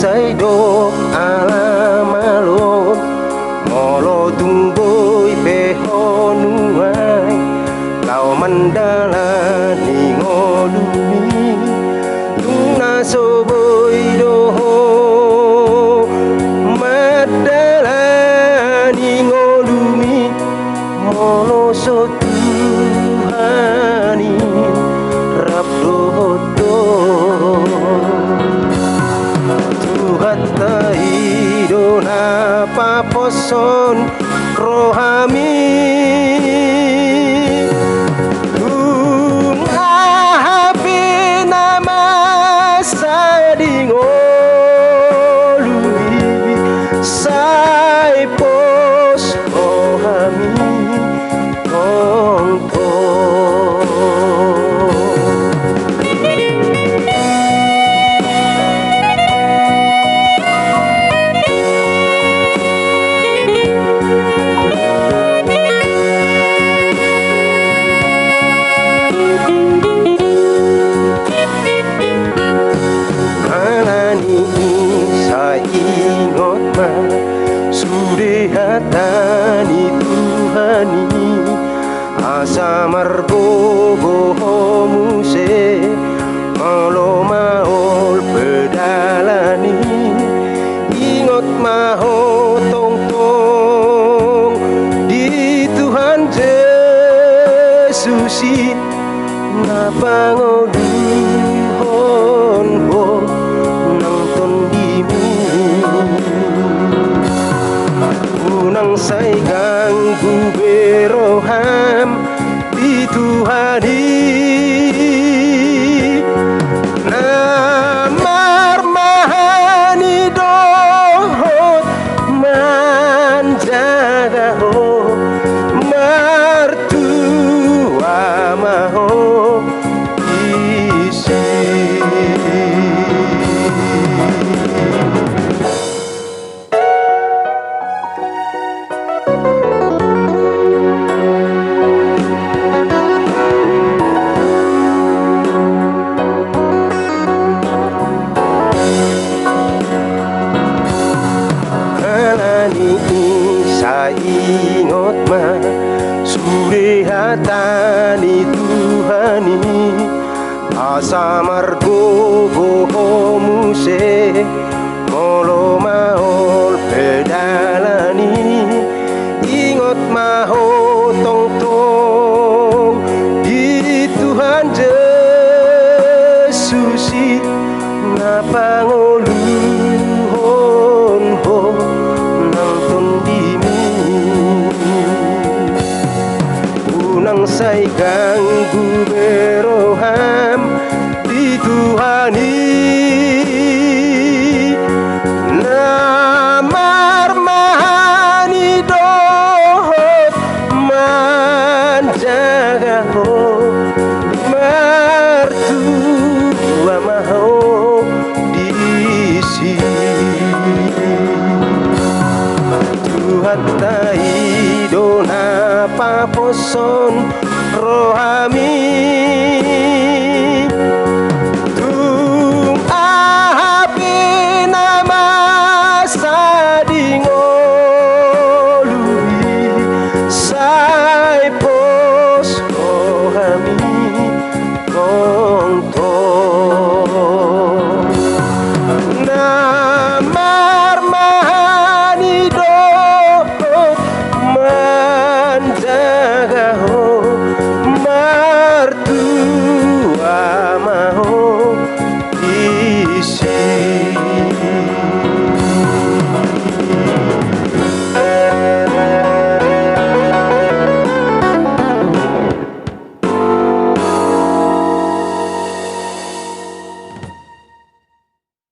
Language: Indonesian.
saido alamalo molo tunggoi pehonuai lau mandala ni ngodumi tuna soboi doho madala ni ngodumi molo so Tuhani rabdodo Tuhattaido paposon rohami ahapi nama sadingolui sai pos rohami kongko Hatani Tuhani asa margogo muse malo maol pedalani ingot maho tong tong di Tuhan Yesusi napangoduhon ho nang tondimi nang say ganggu beroham di Tuhani namar mahani dohot manjaga ho martua maho isi ingot ma sure hatani Tuhani asa margogo muse molo maol pedalani ingot maho tong tong di Tuhan Yesusi napangoluhon ho nang tondimi unang say ganggu beroham di Tuhani namar mahani dohot manjaga ho martua maho diisi Tuhattaido paposon rohami tung ahapi nama sadingolui sai pos rohami kongto namar mahani dohot manjaga ho martua maho isi